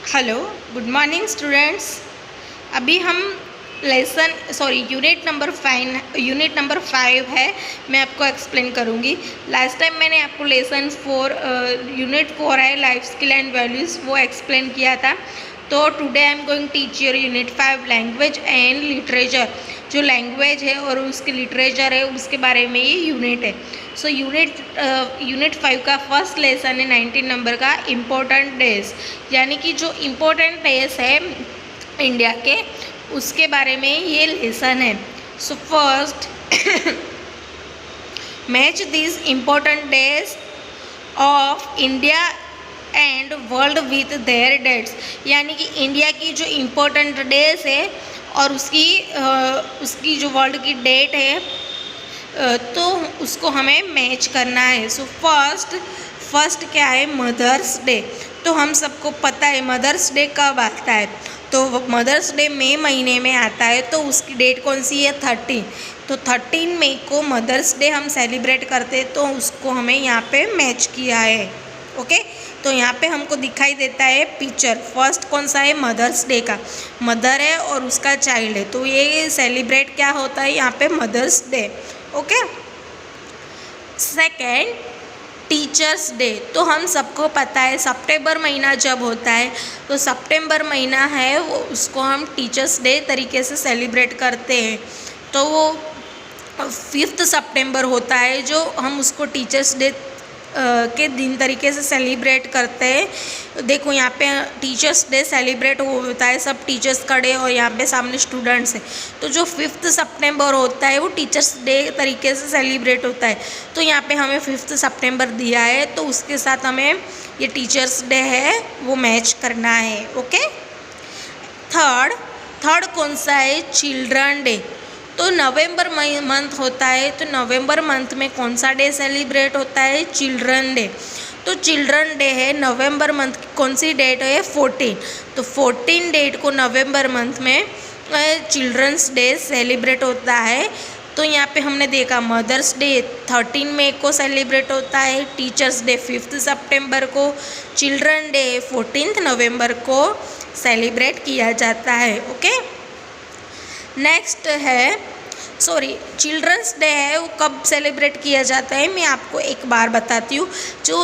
Hello, good morning students. अभी हम unit number 5 है, मैं आपको एक्सप्लेन करूँगी। लास्ट टाइम मैंने आपको लेसन 4 यूनिट 4 है लाइफ स्किल एंड वैल्यूज़, वो एक्सप्लेन किया था। तो today I am going teach your unit 5 language and literature. जो लैंग्वेज है और उसकी लिटरेचर है उसके बारे में ये यूनिट है। सो यूनिट 5 का फर्स्ट लेसन है 19 नंबर का इम्पोर्टेंट डेज, यानी कि जो इम्पोर्टेंट डेज है इंडिया के उसके बारे में ये लेसन है। So first match this important days of India and world with their dates, यानी कि इंडिया की जो इम्पोर्टेंट डेज है और उसकी जो वर्ल्ड की डेट है तो उसको हमें मैच करना है। सो फर्स्ट क्या है, मदर्स डे। तो हम सबको पता है मदर्स डे कब आता है, तो मदर्स डे मई महीने में आता है। तो उसकी डेट कौन सी है, 13। तो 13 मई को मदर्स डे हम सेलिब्रेट करते हैं, तो उसको हमें यहाँ पे मैच किया है। ओके, तो यहाँ पे हमको दिखाई देता है पिक्चर। फर्स्ट कौन सा है, मदर्स डे का, मदर है और उसका चाइल्ड है, तो ये सेलिब्रेट क्या होता है यहाँ पे, mother's day. Okay, second teachers day. तो हम सबको पता है सितंबर महीना जब होता है तो सितंबर महीना है वो उसको हम टीचर्स डे तरीके से सेलिब्रेट करते हैं। तो वो 5 सितंबर होता है जो हम उसको टीचर्स डे के दिन तरीके से सेलिब्रेट करते हैं। देखो यहाँ पे टीचर्स डे सेलिब्रेट होता है, सब टीचर्स खड़े और यहाँ पे सामने स्टूडेंट्स हैं। तो जो 5 सितंबर होता है वो टीचर्स डे तरीके से सेलिब्रेट होता है। तो यहाँ पे हमें 5 सितंबर दिया है, तो उसके साथ हमें ये टीचर्स डे है वो मैच करना है। ओके, थर्ड कौन सा है, चिल्ड्रन डे। तो नवंबर मंथ होता है, तो नवंबर मंथ में कौन सा डे सेलिब्रेट होता है, चिल्ड्रन डे। तो चिल्ड्रन डे है नवंबर मंथ की कौन सी डेट है, 14। तो 14 डेट को नवंबर मंथ में चिल्ड्रंस डे सेलिब्रेट होता है। तो यहाँ पे हमने देखा मदर्स डे 13 मई को सेलिब्रेट होता है, टीचर्स डे 5 सितंबर को, चिल्ड्रन डे 14 नवंबर को सेलिब्रेट किया जाता है। ओके, नेक्स्ट है चिल्ड्रंस डे है वो कब सेलिब्रेट किया जाता है, मैं आपको एक बार बताती हूँ। जो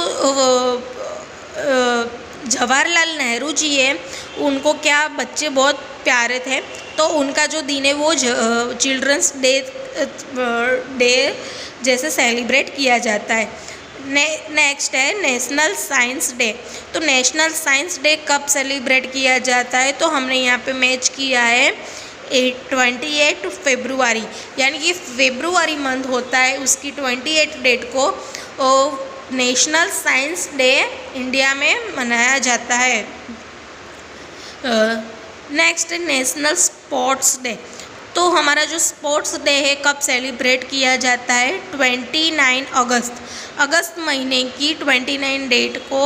जवाहरलाल नेहरू जी है उनको क्या बच्चे बहुत प्यारे थे, तो उनका जो दिन है वो चिल्ड्रंस डे जैसे सेलिब्रेट किया जाता है। नेक्स्ट है नेशनल साइंस डे। तो नेशनल साइंस डे कब सेलिब्रेट किया जाता है, तो हमने यहाँ पे मैच किया है 28 फरवरी, यानी कि फरवरी मंथ होता है उसकी 28 डेट को नेशनल साइंस डे इंडिया में मनाया जाता है। Next national sports day. तो हमारा जो स्पोर्ट्स डे है कब सेलिब्रेट किया जाता है, 29 अगस्त महीने की 29 डेट को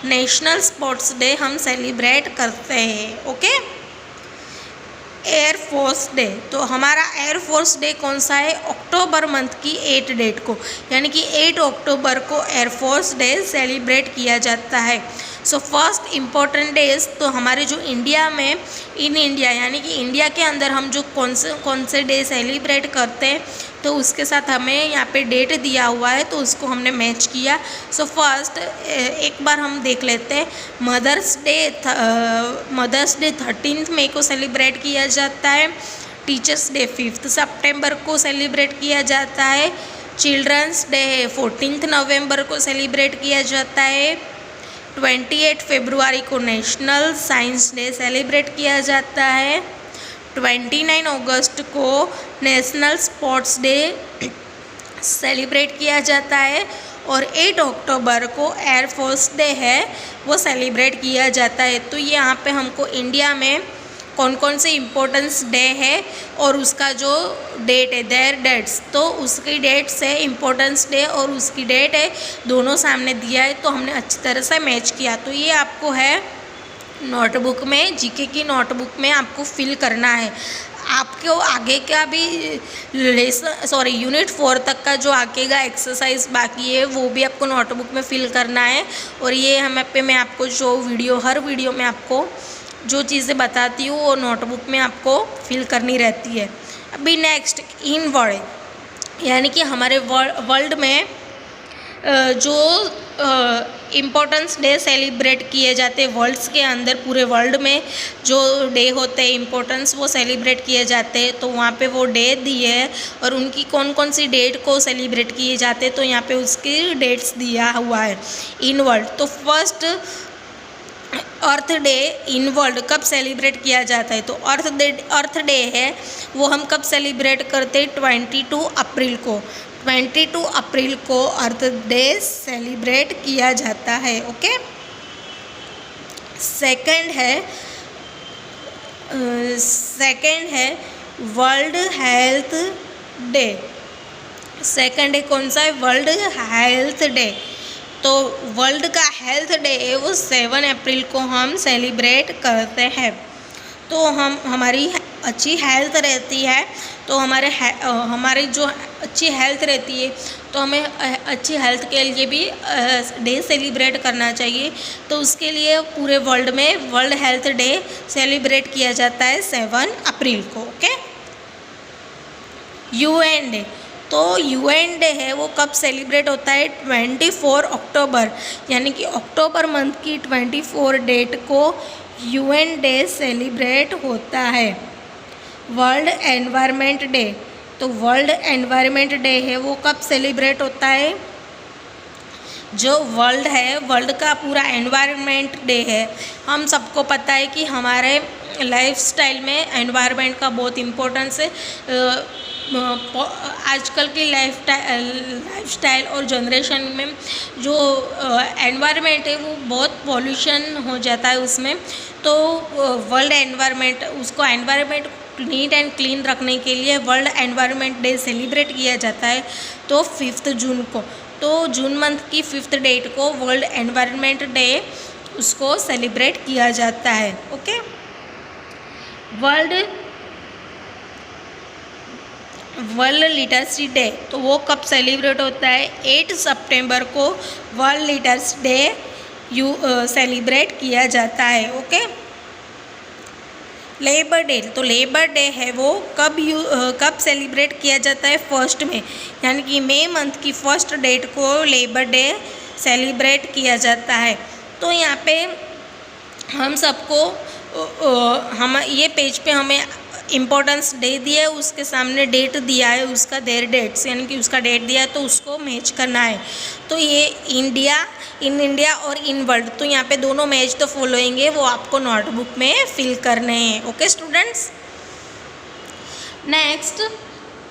नेशनल स्पोर्ट्स डे हम सेलिब्रेट करते हैं। Okay, air force day. तो हमारा एयरफोर्स डे कौन सा है, अक्टूबर मंथ की 8 डेट को, यानी कि 8 अक्टूबर को एयरफोर्स डे सेलिब्रेट किया जाता है। सो फर्स्ट इम्पोर्टेंट डेज तो हमारे जो इंडिया में इन इंडिया यानी कि इंडिया के अंदर हम जो कौन से डे सेलिब्रेट करते हैं तो उसके साथ हमें यहाँ पे डेट दिया हुआ है, तो उसको हमने मैच किया। सो फर्स्ट एक बार हम देख लेते हैं। मदर्स डे 13 मई को सेलिब्रेट किया जाता है, टीचर्स डे 5 सितंबर को सेलिब्रेट किया जाता है, चिल्ड्रंस डे 14 नवंबर को सेलिब्रेट किया जाता है, 28 फरवरी को नेशनल साइंस डे सेलिब्रेट किया जाता है, 29 अगस्त को नेशनल स्पोर्ट्स डे सेलिब्रेट किया जाता है, और 8 अक्टूबर को एयरफोर्स डे है वो सेलिब्रेट किया जाता है। तो ये यहाँ पे हमको इंडिया में कौन कौन से इम्पोर्टेंस डे है और उसका जो डेट है देयर डेट्स, तो उसकी डेट्स है इम्पोर्टेंस डे और उसकी डेट है दोनों सामने दिया है, तो हमने अच्छी तरह से मैच किया। तो ये आपको है नोटबुक में, जीके की नोटबुक में आपको फिल करना है। आपको आगे का भी यूनिट 4 तक का जो आगे का एक्सरसाइज बाकी है वो भी आपको नोटबुक में फिल करना है। और ये मैं आपको जो हर वीडियो में आपको जो चीज़ें बताती हूँ वो नोटबुक में आपको फिल करनी रहती है। अभी नेक्स्ट इन वर्ड, यानी कि हमारे वर्ल्ड में जो इम्पोर्टेंस डे सेलिब्रेट किए जाते हैं वर्ल्ड्स के अंदर, पूरे वर्ल्ड में जो डे होते हैं इम्पोर्टेंस वो सेलिब्रेट किए जाते हैं, तो वहाँ पे वो डे दिए है और उनकी कौन कौन सी डेट को सेलिब्रेट किए जाते हैं तो यहाँ पे उसकी डेट्स दिया हुआ है इन वर्ल्ड। तो first earth day in world कब सेलिब्रेट किया जाता है, तो अर्थ डे है वो हम कब सेलिब्रेट करते हैं 22 अप्रैल को। 22 अप्रैल को अर्थ डे सेलिब्रेट किया जाता है। ओके, सेकंड है वर्ल्ड हेल्थ डे। सेकंड है कौन सा है, वर्ल्ड हेल्थ डे। तो वर्ल्ड का हेल्थ डे है वो 7 अप्रैल को हम सेलिब्रेट करते हैं। तो हमारी अच्छी हेल्थ रहती है, तो हमारे जो अच्छी हेल्थ रहती है तो हमें अच्छी हेल्थ के लिए भी डे सेलिब्रेट करना चाहिए। तो उसके लिए पूरे वर्ल्ड में वर्ल्ड हेल्थ डे सेलिब्रेट किया जाता है 7 अप्रैल को। ओके, यूएन डे, तो यूएन डे है वो कब सेलिब्रेट होता है 24 अक्टूबर, यानी कि अक्टूबर मंथ की 24 डेट को यूएन डे सेलिब्रेट होता है। वर्ल्ड एनवायरनमेंट डे, तो वर्ल्ड एनवायरनमेंट डे है वो कब सेलिब्रेट होता है, जो वर्ल्ड है वर्ल्ड का पूरा एनवायरनमेंट डे है। हम सबको पता है कि हमारे लाइफस्टाइल में एनवायरनमेंट का बहुत इम्पोर्टेंस है। आजकल की लाइफस्टाइल और जनरेशन में जो एनवायरनमेंट है वो बहुत पॉल्यूशन हो जाता है उसमें, तो वर्ल्ड एनवायरनमेंट उसको एनवायरनमेंट नीट एंड क्लीन रखने के लिए वर्ल्ड एनवायरनमेंट डे सेलिब्रेट किया जाता है तो 5 जून को। तो जून मंथ की 5 डेट को वर्ल्ड एनवायरनमेंट डे उसको सेलिब्रेट किया जाता है। ओके, वर्ल्ड लिटरेसी डे, तो वो कब सेलिब्रेट होता है 8 सितंबर को वर्ल्ड लिटरेसी डे सेलिब्रेट किया जाता है। ओके, लेबर डे, तो लेबर डे है वो कब सेलिब्रेट किया जाता है 1 में, यानी कि मई मंथ की 1 डेट को लेबर डे सेलिब्रेट किया जाता है। तो यहाँ पे हम सबको हम ये पेज पे हमें इम्पोर्टेंस डे दिया है, उसके सामने डेट दिया है उसका, देयर डेट्स यानी कि उसका डेट दिया है तो उसको मैच करना है। तो ये इन इंडिया और इन वर्ल्ड, तो यहाँ पे दोनों मैच तो फॉलोइंग है वो आपको नोटबुक में फिल करने हैं। ओके स्टूडेंट्स, नेक्स्ट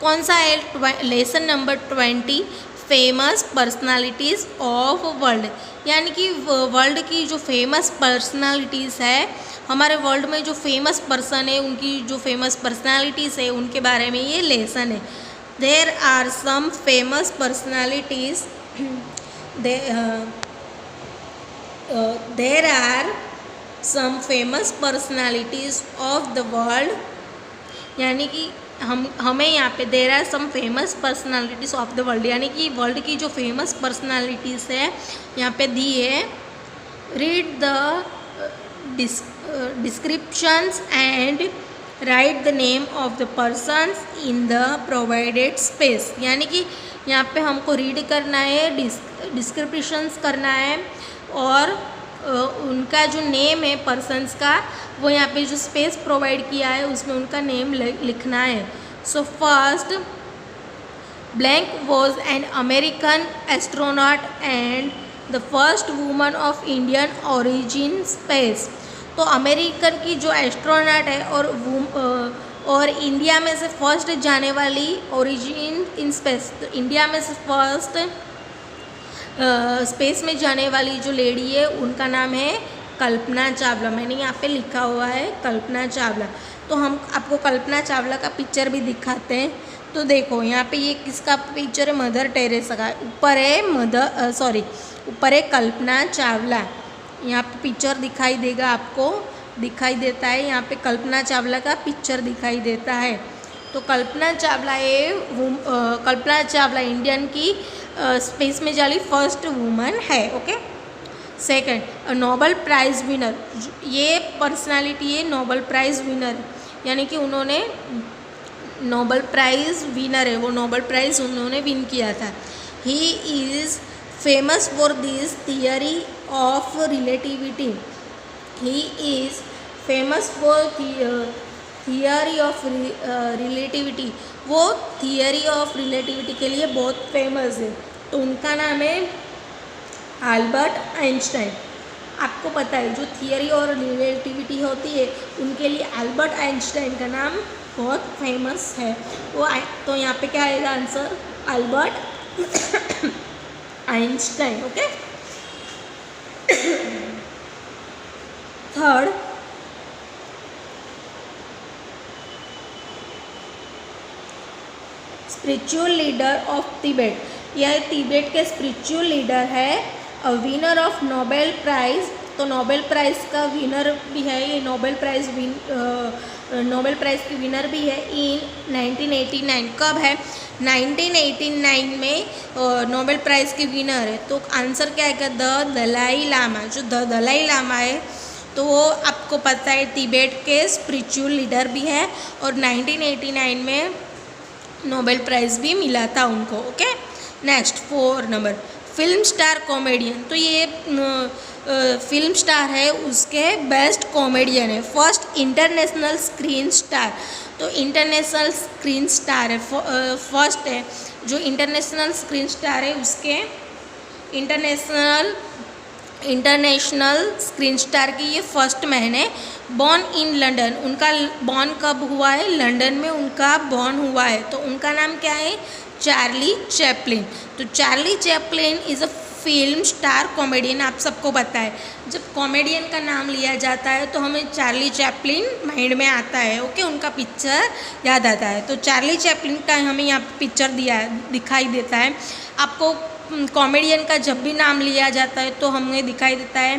कौन सा है lesson number 20 famous personalities of world, यानी कि वर्ल्ड की जो फेमस पर्सनालिटीज़ है, हमारे वर्ल्ड में जो फेमस पर्सन है उनकी जो फेमस पर्सनालिटीज़ है उनके बारे में ये लेसन है। There are some famous personalities, there are some famous personalities of the world, यानी कि हमें यहाँ पे there are some famous personalities of the world, यानी कि वर्ल्ड की जो फेमस पर्सनालिटीज़ है यहाँ पे दी है। Read the descriptions and write the name of the persons in the provided space, यानी कि यहाँ पे हमको रीड करना है, डिस्क्रिप्शंस करना है और उनका जो नेम है पर्सन्स का वो यहाँ पे जो स्पेस प्रोवाइड किया है उसमें उनका नेम लिखना है। So first, blank was an American astronaut and the first woman of Indian origin space, तो अमेरिकन की जो एस्ट्रोनॉट है और इंडिया में से फर्स्ट जाने वाली ओरिजिन इन स्पेस, तो इंडिया में से फर्स्ट स्पेस में जाने वाली जो लेडी है उनका नाम है कल्पना चावला। मैंने यहाँ पे लिखा हुआ है कल्पना चावला। तो हम आपको कल्पना चावला का पिक्चर भी दिखाते हैं। तो देखो यहाँ पे ये किसका पिक्चर है, मदर टेरेसा का। ऊपर है ऊपर है कल्पना चावला, यहाँ पे पिक्चर दिखाई देगा आपको दिखाई देता है। यहाँ पे कल्पना चावला का पिक्चर दिखाई देता है। तो कल्पना चावला इंडियन की स्पेस में जाली फर्स्ट वुमन है। Okay. Second, Nobel prize winner, ये पर्सनालिटी है नोबेल प्राइज़ विनर, यानी कि उन्होंने नोबेल प्राइज़ विनर है, वो नोबेल प्राइज़ उन्होंने विन किया था। He is famous for this theory of relativity. He is famous for theory of relativity, वो थियरी ऑफ रिलेटिविटी के लिए बहुत फेमस है। तो उनका नाम है अल्बर्ट आइंस्टाइन। आपको पता है जो थियरी और रिलेटिविटी होती है उनके लिए अल्बर्ट आइंस्टाइन का नाम बहुत फेमस है। वो तो यहाँ पे क्या आएगा answer, Albert Einstein. Okay. Third, spiritual leader of Tibet, यह तिब्बत के स्पिरिचुअल लीडर है। विनर ऑफ नोबेल प्राइज़, तो नोबेल प्राइज़ का विनर भी है ये, नोबेल प्राइज़ की विनर भी है इन 1989। कब है, 1989 में नोबेल प्राइज़ की विनर है। तो आंसर क्या है, द दलाई लामा। जो द दलाई लामा है तो वो आपको पता है तिब्बत के स्पिरिचुअल लीडर भी है और 1989 में नोबेल प्राइज़ भी मिला था उनको। Okay. Next 4 number, film star comedian, तो ये फिल्म स्टार है उसके बेस्ट कॉमेडियन है। फर्स्ट इंटरनेशनल स्क्रीन स्टार, तो इंटरनेशनल स्क्रीन स्टार है, फर्स्ट है जो इंटरनेशनल स्क्रीन स्टार है उसके इंटरनेशनल स्क्रीन स्टार की ये फर्स्ट मैन है। बॉर्न इन लंदन, उनका बॉर्न कब हुआ है, लंदन में उनका बॉर्न हुआ है। तो उनका नाम क्या है, चार्ली चैपलिन। तो Charlie Chaplin is a film star comedian. आप सबको पता है जब कॉमेडियन का नाम लिया जाता है तो हमें चार्ली चैपलिन माइंड में आता है। ओके, उनका पिक्चर याद आता है। तो चार्ली चैपलिन का हमें यहाँ पिक्चर दिखाई देता है। आपको कॉमेडियन का जब भी नाम लिया जाता है तो हमें दिखाई देता है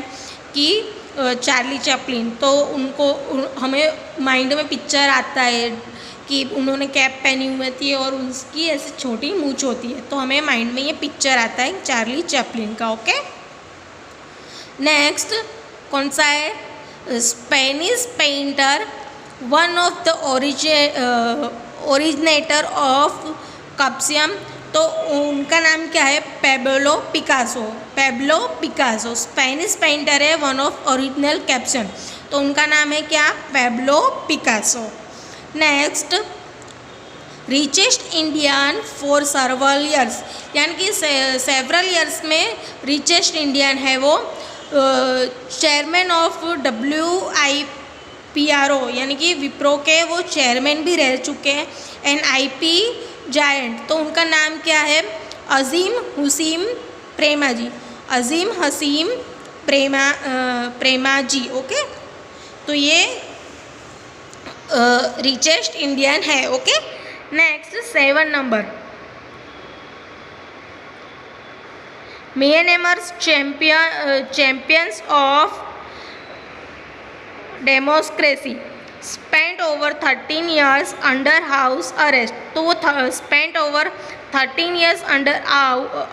कि चार्ली चैपलिन, तो उनको हमें माइंड में पिक्चर आता है कि उन्होंने कैप पहनी हुई थी और उसकी ऐसी छोटी मूंछ होती है, तो हमें माइंड में ये पिक्चर आता है चार्ली चैपलिन का। ओके। नेक्स्ट कौन सा है, Spanish painter, one of the originator of cubism, तो उनका नाम क्या है, पेब्लो पिकासो। स्पेनिश पेंटर है, वन ऑफ ओरिजिनल कैप्शन, तो उनका नाम है क्या, Pablo Picasso. Next, richest Indian for several years, यानी कि सेवरल ईयर्स में रिचेस्ट इंडियन है वो, चेयरमैन ऑफ WIPRO, यानी कि विप्रो के वो चेयरमैन भी रह चुके हैं, NIP जायंट, तो उनका नाम क्या है, अजीम हसीम प्रेमाजी। ओके, तो ये रिचेस्ट इंडियन है। Okay. Next 7 number, Myanmar's champions of democracy spent over 13 years under house arrest, तो वो spent over 13 years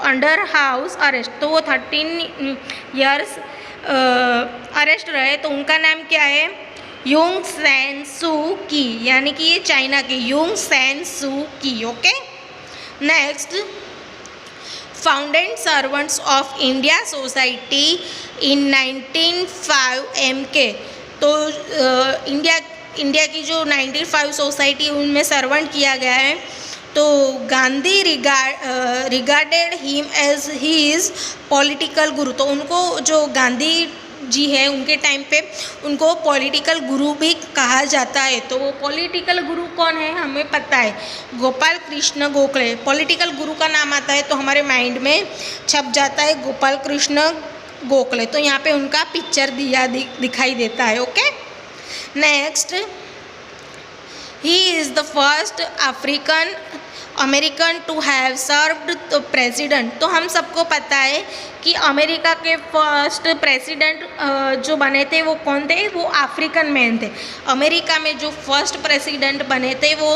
under house arrest, तो वो 13 years अरेस्ट रहे। तो उनका नाम क्या है, यूंग सैन सू की, यानी कि ये चाइना की यूंग सैन सू की। Okay. Next, founded servants of India society in 1905 MK, तो इंडिया की जो 1905 सोसाइटी उनमें सर्वेंट किया गया है। तो Gandhi regarded him as his political guru, तो उनको जो गांधी जी है उनके टाइम पे उनको पॉलिटिकल गुरु भी कहा जाता है। तो वो पॉलिटिकल गुरु कौन है हमें पता है, गोपाल कृष्ण गोखले। पॉलिटिकल गुरु का नाम आता है तो हमारे माइंड में छप जाता है गोपाल कृष्ण गोखले, तो यहाँ पे उनका पिक्चर दिखाई देता है। Okay. Next, he is the first African American to have served the president. तो हम सबको पता है कि अमेरिका के फर्स्ट प्रेसिडेंट जो बने थे वो कौन थे, वो अफ्रीकन मैन थे। अमेरिका में जो फर्स्ट प्रेसिडेंट बने थे वो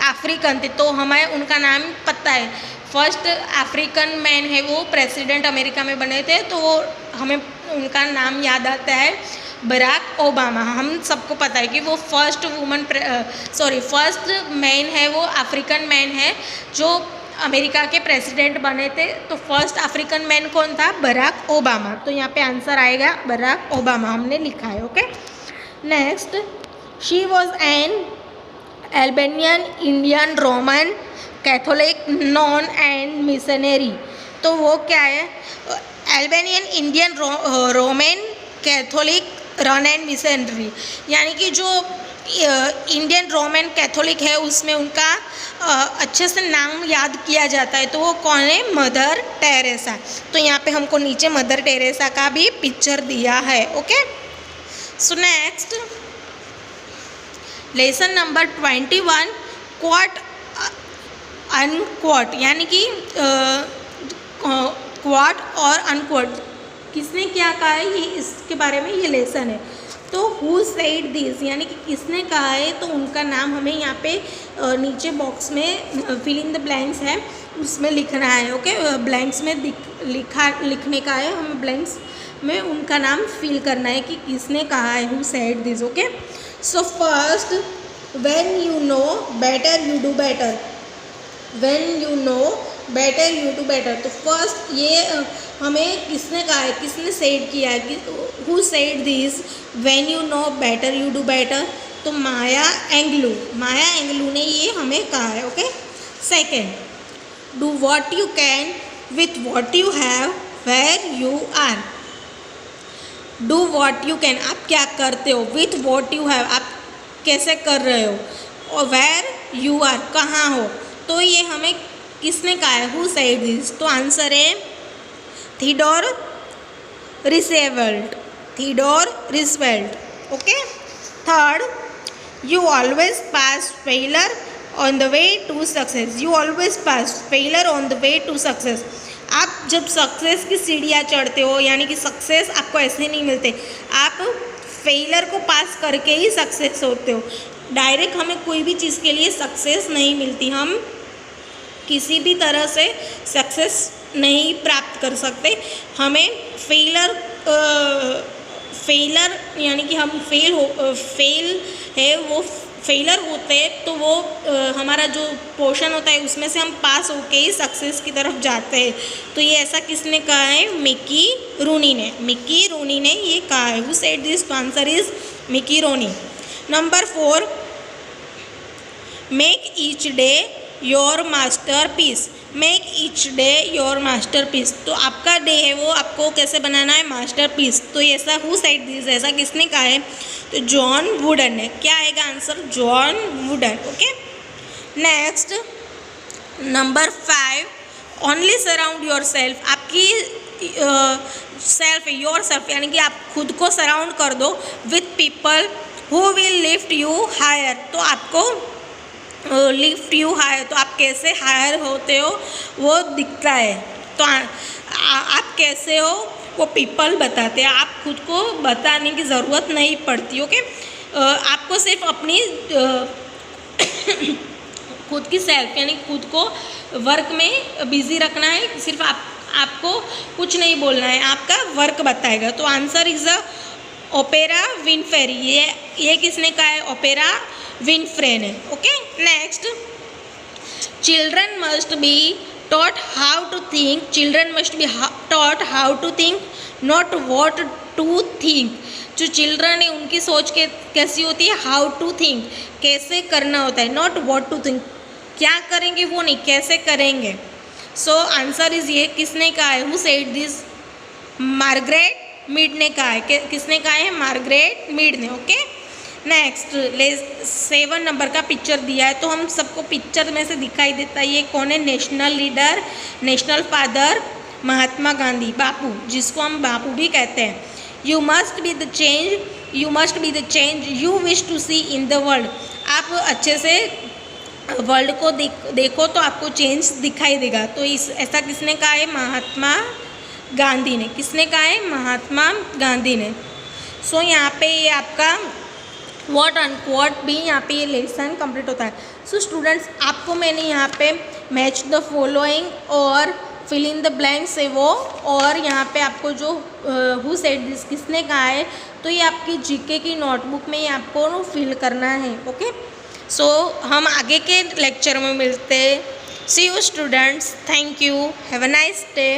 अफ्रीकन थे, तो हमें उनका नाम पता है। फर्स्ट अफ्रीकन मैन है वो प्रेसिडेंट अमेरिका में बने थे, तो वो हमें उनका नाम याद आता है बराक ओबामा। हम सबको पता है कि वो फर्स्ट फर्स्ट मैन है, वो अफ्रीकन मैन है जो अमेरिका के प्रेसिडेंट बने थे। तो फर्स्ट अफ्रीकन मैन कौन था, बराक ओबामा। तो यहाँ पे आंसर आएगा बराक ओबामा, हमने लिखा है। Okay, next, she was an Albanian Indian Roman Catholic non and machinery. तो वो क्या है, Albanian Indian Roman Catholic run and machinery, यानी कि जो इंडियन रोमन कैथोलिक है उसमें उनका अच्छे से नाम याद किया जाता है। तो वो कौन है, मदर टेरेसा। तो यहाँ पे हमको नीचे मदर टेरेसा का भी पिक्चर दिया है। Okay, so next, lesson number 21, quote unquote, यानी कि क्वोट और अनक्वोट किसने क्या कहा है, ये इसके बारे में ये लेसन है। तो हु सेड दिस, यानी कि किसने कहा है, तो उनका नाम हमें यहाँ पे नीचे बॉक्स में फिल इन द ब्लैंक्स है उसमें लिखना है। ओके, ब्लैंक्स में लिखने का है, हमें ब्लैंक्स में उनका नाम फिल करना है कि किसने कहा है, who said this. Okay, so first, when you know better you do better, when you know better you do better. तो फर्स्ट ये हमें किसने कहा है, किसने सेड किया है, who said this, when you know better you do better. तो माया एंगलू ने ये हमें कहा है। Okay, second, do what you can with what you have where you are. Do what you can, आप क्या करते हो, विथ वॉट यू हैव, आप कैसे कर रहे हो, और वेयर यू आर, कहाँ हो। तो ये हमें किसने कहा है, हु सेड दिस। तो आंसर है Theodore Roosevelt, Theodore Roosevelt. Okay, third, you always pass failure on the way to success, you always pass failure on the way to success. आप जब सक्सेस की सीढ़ियाँ चढ़ते हो, यानी कि सक्सेस आपको ऐसे नहीं मिलते, आप फेलियर को पास करके ही सक्सेस होते हो। डायरेक्ट हमें कोई भी चीज़ के लिए सक्सेस नहीं मिलती, हम किसी भी तरह से सक्सेस नहीं प्राप्त कर सकते। हमें फेलियर यानी कि हम फेल है वो फेलियर होते हैं, तो वो हमारा जो पोर्शन होता है उसमें से हम पास होके ही सक्सेस की तरफ जाते हैं। तो ये ऐसा किसने कहा है, मिकी रूनी ने ये कहा है। Who said this, answer is Mickey Rooney. Number 4, make each day your masterpiece, make each day your masterpiece. तो आपका डे है वो आपको कैसे बनाना है, मास्टरपीस। तो ऐसा हु सेड दिस, ऐसा किसने कहा है, तो जॉन वुडन ने। क्या आएगा answer, John wooden. Okay, next, number 5, only surround your self, आपकी सेल्फ, योर सेल्फ यानी कि आप खुद को सराउंड कर दो with people who will lift you hire. तो आपको लिफ्ट यू हायर, तो आप कैसे हायर होते हो वो दिखता है। तो आप कैसे हो वो पीपल बताते हैं, आप खुद को बताने की ज़रूरत नहीं पड़ती। ओके, आपको सिर्फ अपनी खुद की सेल्फ यानी खुद को वर्क में बिजी रखना है, सिर्फ आपको कुछ नहीं बोलना है, आपका वर्क बताएगा। तो आंसर इज ओपेरा विनफ्रे। ये किसने कहा है, ओपेरा विनफ्रे ने। Okay, next, children must be taught how to think, children must be taught how to think, not what to think. जो चिल्ड्रन है उनकी सोच के कैसी होती है, हाउ टू थिंक, कैसे करना होता है, नॉट वॉट टू थिंक, क्या करेंगे वो नहीं, कैसे करेंगे। सो आंसर इज ये किसने कहा है, who said this, Margaret Mead ने कहा है। किसने कहा है, मार्गरेट मीड ने। ओके, नेक्स्ट 7 नंबर का पिक्चर दिया है, तो हम सबको पिक्चर में से दिखाई देता है ये कौन है, national leader, national father Mahatma Gandhi, Bapu, जिसको हम बापू भी कहते हैं। You must be the change you wish to see in the world. आप अच्छे से वर्ल्ड को देखो तो आपको चेंज दिखाई देगा। तो ऐसा किसने कहा है? महात्मा गांधी ने। किसने कहा है? महात्मा गांधी ने। सो यहाँ पे ये आपका व्हाट अनक्वॉट भी यहाँ पे ये लेसन कंप्लीट होता है। सो स्टूडेंट्स, आपको मैंने यहाँ पे मैच द फॉलोइंग और फिल इन द ब्लैंक्स है वो, और यहाँ पे आपको जो हु सेड दिस किसने कहा है, तो ये आपकी जीके की नोटबुक में ये आपको फिल करना है। ओके, सो हम आगे के लेक्चर में मिलते हैं। See you students, thank you, have a nice day.